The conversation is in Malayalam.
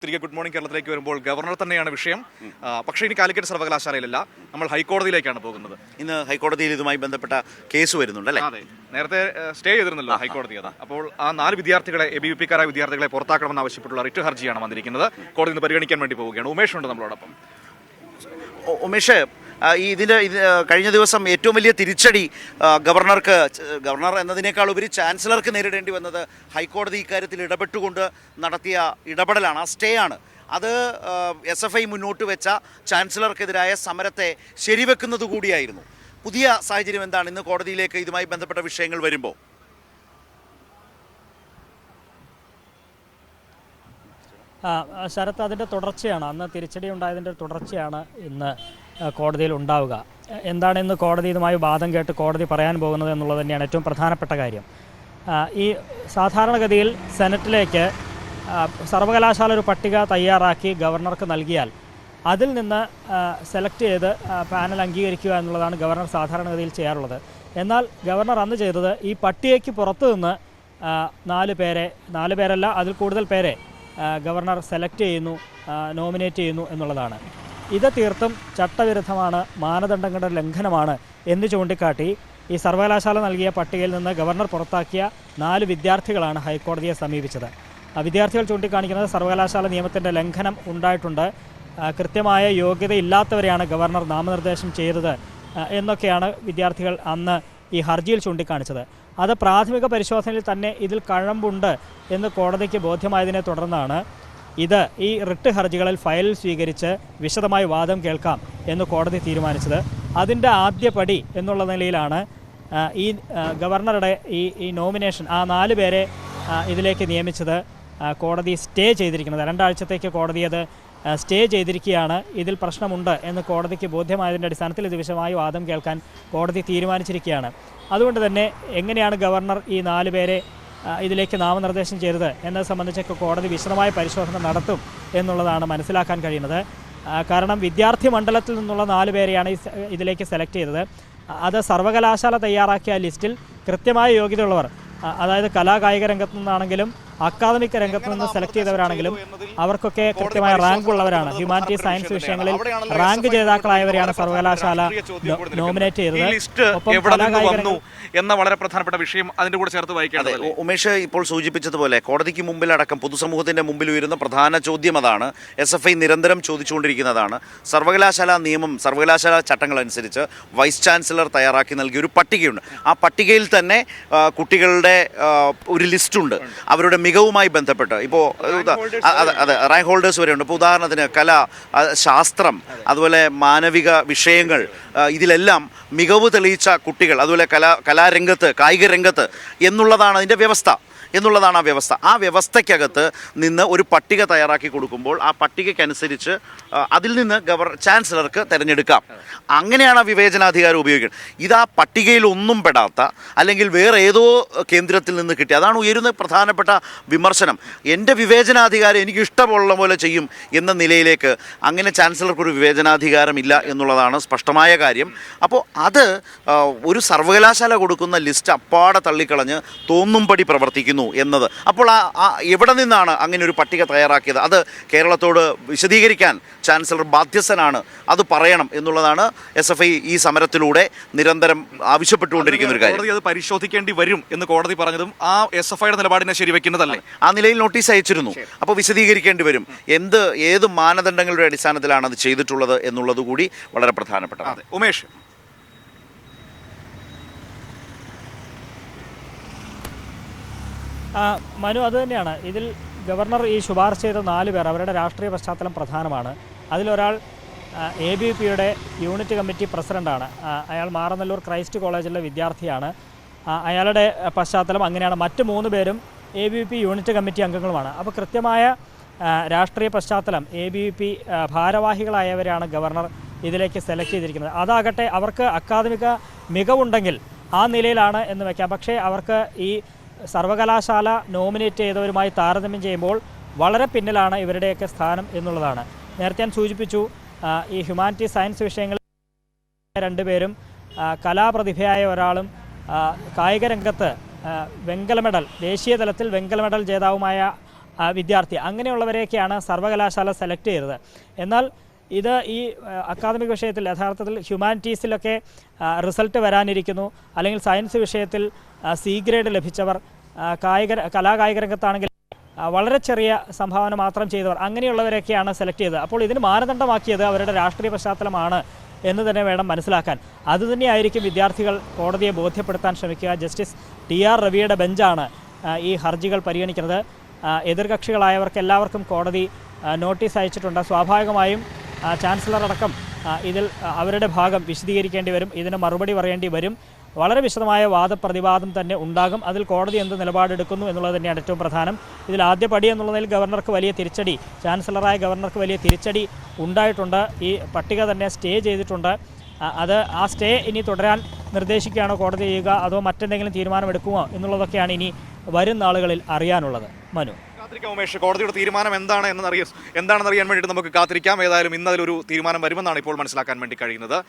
തിരികെ ഗുഡ് മോർണിംഗ് കേരളത്തിലേക്ക് വരുമ്പോൾ ഗവർണർ തന്നെയാണ് വിഷയം. പക്ഷേ ഇനി കാലിക്കറ്റ് സർവകലാശാലയിലല്ല, നമ്മൾ ഹൈക്കോടതിയിലേക്കാണ് പോകുന്നത്. ഇന്ന് ഹൈക്കോടതിയിൽ ഇതുമായി ബന്ധപ്പെട്ട കേസ് വരുന്നുണ്ട് അല്ലേ? അതെ, നേരത്തെ സ്റ്റേ ചെയ്തിരുന്നല്ലോ ഹൈക്കോടതി. അപ്പോൾ ആ 4 വിദ്യാർത്ഥികളെ, ABVP-ക്കാരായ വിദ്യാർത്ഥികളെ പുറത്താക്കണമെന്ന് ആവശ്യപ്പെട്ടുള്ള റിട്ട് ഹർജിയാണ് വന്നിരിക്കുന്നത്. കോടതി ഇന്ന് പരിഗണിക്കാൻ വേണ്ടി പോവുകയാണ്. ഉമേഷ് ഉണ്ട് നമ്മളോടൊപ്പം. ഉമേഷ്, കഴിഞ്ഞ ദിവസം ഏറ്റവും വലിയ തിരിച്ചടി ഗവർണർ എന്നതിനേക്കാൾ ഉപരി ചാൻസലർക്ക് നേരിടേണ്ടി വന്നത് ഹൈക്കോടതി ഇക്കാര്യത്തിൽ ഇടപെട്ടുകൊണ്ട് നടത്തിയ ഇടപെടലാണ്, ആ സ്റ്റേ ആണ്. അത് SFI മുന്നോട്ട് വെച്ച ചാൻസലർക്കെതിരായ സമരത്തെ ശരിവെക്കുന്നത് കൂടിയായിരുന്നു. പുതിയ സാഹചര്യം എന്താണ് ഇന്ന് കോടതിയിലേക്ക് ഇതുമായി ബന്ധപ്പെട്ട വിഷയങ്ങൾ വരുമ്പോൾ? ശരത്ത്, അതിൻ്റെ തുടർച്ചയാണ്, അന്ന് തിരിച്ചടി ഉണ്ടായതിൻ്റെ തുടർച്ചയാണ് ഇന്ന് കോടതിയിൽ ഉണ്ടാവുക. എന്താണ് ഇന്ന് കോടതി ഇതുമായി വാദം കേട്ട് കോടതി പറയാൻ പോകുന്നത് എന്നുള്ളത് തന്നെയാണ് ഏറ്റവും പ്രധാനപ്പെട്ട കാര്യം. ഈ സാധാരണഗതിയിൽ സെനറ്റിലേക്ക് സർവകലാശാല ഒരു പട്ടിക തയ്യാറാക്കി ഗവർണർക്ക് നൽകിയാൽ അതിൽ നിന്ന് സെലക്ട് ചെയ്ത് പാനൽ അംഗീകരിക്കുക എന്നുള്ളതാണ് ഗവർണർ സാധാരണഗതിയിൽ ചെയ്യാറുള്ളത്. എന്നാൽ ഗവർണർ അന്ന് ചെയ്തത് ഈ പട്ടികയ്ക്ക് പുറത്തു നിന്ന് 4 പേരല്ല അതിൽ കൂടുതൽ പേരെ ഗവർണർ സെലക്ട് ചെയ്യുന്നു, നോമിനേറ്റ് ചെയ്യുന്നു എന്നുള്ളതാണ്. ഇത് തീർത്തും ചട്ടവിരുദ്ധമാണ്, മാനദണ്ഡങ്ങളുടെ ലംഘനമാണ് എന്ന് ചൂണ്ടിക്കാട്ടി ഈ സർവകലാശാല നൽകിയ പട്ടികയിൽ നിന്ന് ഗവർണർ പുറത്താക്കിയ 4 വിദ്യാർത്ഥികളാണ് ഹൈക്കോടതിയെ സമീപിച്ചത്. വിദ്യാർത്ഥികൾ ചൂണ്ടിക്കാണിക്കുന്നത് സർവകലാശാല നിയമത്തിൻ്റെ ലംഘനം ഉണ്ടായിട്ടുണ്ട്, കൃത്യമായ യോഗ്യതയില്ലാത്തവരെയാണ് ഗവർണർ നാമനിർദ്ദേശം ചെയ്തത് എന്നൊക്കെയാണ് വിദ്യാർത്ഥികൾ അന്ന് ഈ ഹർജിയിൽ ചൂണ്ടിക്കാണിച്ചത്. അത് പ്രാഥമിക പരിശോധനയിൽ തന്നെ ഇതിൽ കഴമ്പുണ്ട് എന്ന് കോടതിക്ക് ബോധ്യമായതിനെ തുടർന്നാണ് ഈ റിട്ട് ഹർജികളിൽ ഫയലിൽ സ്വീകരിച്ച് വിശദമായി വാദം കേൾക്കാം എന്ന് കോടതി തീരുമാനിച്ചത്. അതിൻ്റെ ആദ്യപടി എന്നുള്ള നിലയിലാണ് ഈ ഗവർണറുടെ ഈ നോമിനേഷൻ, ആ 4 പേരെ ഇതിലേക്ക് നിയമിച്ചത് കോടതി സ്റ്റേ ചെയ്തിരിക്കുന്നത്. 2 ആഴ്ചത്തേക്ക് കോടതി അത് സ്റ്റേ ചെയ്തിരിക്കുകയാണ്. ഇതിൽ പ്രശ്നമുണ്ട് എന്ന് കോടതിക്ക് ബോധ്യമായതിൻ്റെ അടിസ്ഥാനത്തിൽ ഇത് വിശദമായി വാദം കേൾക്കാൻ കോടതി തീരുമാനിച്ചിരിക്കുകയാണ്. അതുകൊണ്ട് തന്നെ എങ്ങനെയാണ് ഗവർണർ ഈ 4 പേരെ ഇതിലേക്ക് നാമനിർദ്ദേശം ചെയ്തത് എന്നത് സംബന്ധിച്ചൊക്കെ കോടതി വിശദമായ പരിശോധന നടത്തും എന്നുള്ളതാണ് മനസ്സിലാക്കാൻ കഴിയുന്നത്. കാരണം വിദ്യാർത്ഥി മണ്ഡലത്തിൽ നിന്നുള്ള 4 പേരെയാണ് ഇതിലേക്ക് സെലക്ട് ചെയ്തത്. അത് സർവകലാശാല തയ്യാറാക്കിയ ലിസ്റ്റിൽ കൃത്യമായ യോഗ്യതയുള്ളവർ, അതായത് കലാകായിക രംഗത്തു നിന്നാണെങ്കിലും അക്കാദമിക് രംഗത്ത് നിന്ന് സെലക്ട് ചെയ്തവരാണെങ്കിലും അവർക്കൊക്കെ കൃത്യമായ റാങ്ക് ഉള്ളവരാണ്. ഹ്യൂമാനിറ്റീസ്, സയൻസ് വിഷയങ്ങളിൽ റാങ്ക് ജേതാക്കളായവരെയാണ് സർവകലാശാല നോമിനേറ്റ് ചെയ്തത് എന്ന വളരെ പ്രധാനപ്പെട്ട വിഷയം അതിന്റെ കൂടെ ചേർത്ത് വായിക്കാതെ ഉമേഷ് ഇപ്പോൾ സൂചിപ്പിച്ചതുപോലെ കോടതിക്ക് മുമ്പിലടക്കം പൊതുസമൂഹത്തിന്റെ മുമ്പിൽ ഉയരുന്ന പ്രധാന ചോദ്യം അതാണ്. SFI നിരന്തരം ചോദിച്ചുകൊണ്ടിരിക്കുന്നതാണ്. സർവകലാശാല നിയമം, സർവകലാശാല ചട്ടങ്ങൾ അനുസരിച്ച് വൈസ് ചാൻസലർ തയ്യാറാക്കി നൽകിയ ഒരു പട്ടികയുണ്ട്. ആ പട്ടികയിൽ തന്നെ കുട്ടികളുടെ ഒരു ലിസ്റ്റുണ്ട്, അവരുടെ മികവുമായി ബന്ധപ്പെട്ട്. ഇപ്പോൾ അതെ, റാങ്ക് ഹോൾഡേഴ്സ് വരെയുണ്ട്. ഇപ്പോൾ ഉദാഹരണത്തിന് കല, ശാസ്ത്രം, അതുപോലെ മാനവിക വിഷയങ്ങൾ, ഇതിലെല്ലാം മികവ് തെളിയിച്ച കുട്ടികൾ, അതുപോലെ കലാരംഗത്ത്, കായിക രംഗത്ത് എന്നുള്ളതാണ് അതിൻ്റെ വ്യവസ്ഥ. ആ വ്യവസ്ഥയ്ക്കകത്ത് നിന്ന് ഒരു പട്ടിക തയ്യാറാക്കി കൊടുക്കുമ്പോൾ ആ പട്ടികയ്ക്കനുസരിച്ച് അതിൽ നിന്ന് ചാൻസലർക്ക് തിരഞ്ഞെടുക്കാം. അങ്ങനെയാണ് വിവേചനാധികാരം ഉപയോഗിക്കുന്നത്. ഇതാ പട്ടികയിൽ ഒന്നും പെടാത്ത, അല്ലെങ്കിൽ വേറെ ഏതോ കേന്ദ്രത്തിൽ നിന്ന് കിട്ടി. അതാണ് ഉയരുന്ന പ്രധാനപ്പെട്ട വിമർശനം. എൻ്റെ വിവേചനാധികാരം എനിക്ക് ഇഷ്ടമുള്ള പോലെ ചെയ്യും എന്ന നിലയിലേക്ക് അങ്ങനെ ചാൻസലർക്കൊരു വിവേചനാധികാരമില്ല എന്നുള്ളതാണ് സ്പഷ്ടമായ കാര്യം. അപ്പോൾ അത് ഒരു സർവകലാശാല കൊടുക്കുന്ന ലിസ്റ്റ് അപ്പാടെ തള്ളിക്കളഞ്ഞ് തോന്നുംപടി പ്രവർത്തിക്കുന്നു എന്നത്. അപ്പോൾ എവിടെ നിന്നാണ് അങ്ങനെ ഒരു പട്ടിക തയ്യാറാക്കിയത്? അത് കേരളത്തോട് വിശദീകരിക്കാൻ ചാൻസലർ ബാധ്യസ്ഥനാണ്, അത് പറയണം എന്നുള്ളതാണ് SFI ഈ സമരത്തിലൂടെ നിരന്തരം ആവശ്യപ്പെട്ടുകൊണ്ടിരിക്കുന്ന ഒരു കാര്യം. അത് പരിശോധിക്കേണ്ടി വരും എന്ന് കോടതി പറഞ്ഞതും ആ SFIയുടെ നിലപാടിനെ ശരിവെക്കുന്നതല്ലേ? ആ നിലയിൽ നോട്ടീസ് അയച്ചിരുന്നു. അപ്പോൾ വിശദീകരിക്കേണ്ടി വരും. ഏത് മാനദണ്ഡങ്ങളുടെ അടിസ്ഥാനത്തിലാണ് അത് ചെയ്തിട്ടുള്ളത് എന്നുള്ളത് കൂടി വളരെ പ്രധാനപ്പെട്ടതാണ്. ഉമേഷ്, മനു, അതുതന്നെയാണ്. ഇതിൽ ഗവർണർ ഈ ശുപാർശ ചെയ്ത 4 പേർ, അവരുടെ രാഷ്ട്രീയ പശ്ചാത്തലം പ്രധാനമാണ്. അതിലൊരാൾ ABVP-യുടെ യൂണിറ്റ് കമ്മിറ്റി പ്രസിഡൻ്റാണ്. അയാൾ മാറനല്ലൂർ ക്രൈസ്റ്റ് കോളേജിലെ വിദ്യാർത്ഥിയാണ്. അയാളുടെ പശ്ചാത്തലം അങ്ങനെയാണ്. മറ്റ് 3 പേരും ABVP യൂണിറ്റ് കമ്മിറ്റി അംഗങ്ങളുമാണ്. അപ്പോൾ കൃത്യമായ രാഷ്ട്രീയ പശ്ചാത്തലം, ABVP ഭാരവാഹികളായവരെയാണ് ഗവർണർ ഇതിലേക്ക് സെലക്ട് ചെയ്തിരിക്കുന്നത്. അതാകട്ടെ, അവർക്ക് അക്കാദമിക മികവുണ്ടെങ്കിൽ ആ നിലയിലാണ് എന്ന് വയ്ക്കാം. പക്ഷേ അവർക്ക് ഈ സർവകലാശാല നോമിനേറ്റ് ചെയ്തവരുമായി താരതമ്യം ചെയ്യുമ്പോൾ വളരെ പിന്നിലാണ് ഇവരുടെയൊക്കെ സ്ഥാനം എന്നുള്ളതാണ്. നേരത്തെ ഞാൻ സൂചിപ്പിച്ചു, ഈ ഹ്യൂമാനിറ്റീസ്, സയൻസ് വിഷയങ്ങളിൽ 2 പേരും, കലാപ്രതിഭയായ ഒരാളും, കായിക രംഗത്ത് വെങ്കല മെഡൽ, ദേശീയ തലത്തിൽ വെങ്കല മെഡൽ ജേതാവുമായ വിദ്യാർത്ഥി, അങ്ങനെയുള്ളവരെയൊക്കെയാണ് സർവകലാശാല സെലക്ട് ചെയ്തത്. എന്നാൽ ഇത് ഈ അക്കാദമിക് വിഷയത്തിൽ യഥാർത്ഥത്തിൽ ഹ്യൂമാനിറ്റീസിലൊക്കെ റിസൾട്ട് വരാനിരിക്കുന്നു, അല്ലെങ്കിൽ സയൻസ് വിഷയത്തിൽ സി ഗ്രേഡ് ലഭിച്ചവർ, കലാകായിക രംഗത്താണെങ്കിൽ വളരെ ചെറിയ സംഭാവന മാത്രം ചെയ്തവർ, അങ്ങനെയുള്ളവരെയൊക്കെയാണ് സെലക്ട് ചെയ്തത്. അപ്പോൾ ഇതിന് മാനദണ്ഡമാക്കിയത് അവരുടെ രാഷ്ട്രീയ പശ്ചാത്തലമാണ് എന്ന് തന്നെ വേണം മനസ്സിലാക്കാൻ. അതുതന്നെയായിരിക്കും വിദ്യാർത്ഥികൾ കോടതിയെ ബോധ്യപ്പെടുത്താൻ ശ്രമിക്കുക. ജസ്റ്റിസ് TR രവിയുടെ ബെഞ്ചാണ് ഈ ഹർജികൾ പരിഗണിക്കുന്നത്. എതിർകക്ഷികളായവർക്ക് എല്ലാവർക്കും കോടതി നോട്ടീസ് അയച്ചിട്ടുണ്ട്. സ്വാഭാവികമായും ചാൻസലർ അടക്കം ഇതിൽ അവരുടെ ഭാഗം വിശദീകരിക്കേണ്ടി വരും, ഇതിന് മറുപടി പറയേണ്ടി വരും. വളരെ വിശദമായ വാദപ്രതിവാദം തന്നെ ഉണ്ടാകും. അതിൽ കോടതി എന്ത് നിലപാടെടുക്കുന്നു എന്നുള്ളത് തന്നെയാണ് ഏറ്റവും പ്രധാനം. ഇതിൽ ആദ്യ പടി എന്നുള്ളതിൽ ഗവർണർക്ക് വലിയ തിരിച്ചടി, ചാൻസലറായ ഗവർണർക്ക് വലിയ തിരിച്ചടി ഉണ്ടായിട്ടുണ്ട്. ഈ പട്ടിക തന്നെ സ്റ്റേ ചെയ്തിട്ടുണ്ട്. അത് ആ സ്റ്റേ ഇനി തുടരാൻ നിർദ്ദേശിക്കുകയാണോ കോടതി ചെയ്യുക, അതോ മറ്റെന്തെങ്കിലും തീരുമാനമെടുക്കുമോ എന്നുള്ളതൊക്കെയാണ് ഇനി വരും നാളുകളിൽ അറിയാനുള്ളത്. മനു, കാത്തിരിക്കാം ഉമേഷ്. കോടതിയുടെ തീരുമാനം എന്താണെന്നറിയാൻ വേണ്ടിയിട്ട് നമുക്ക് കാത്തിരിക്കാം. ഏതായാലും ഇന്നതിലൊരു തീരുമാനം വരുമെന്നാണ് ഇപ്പോൾ മനസ്സിലാക്കാൻ വേണ്ടി കഴിയുന്നത്.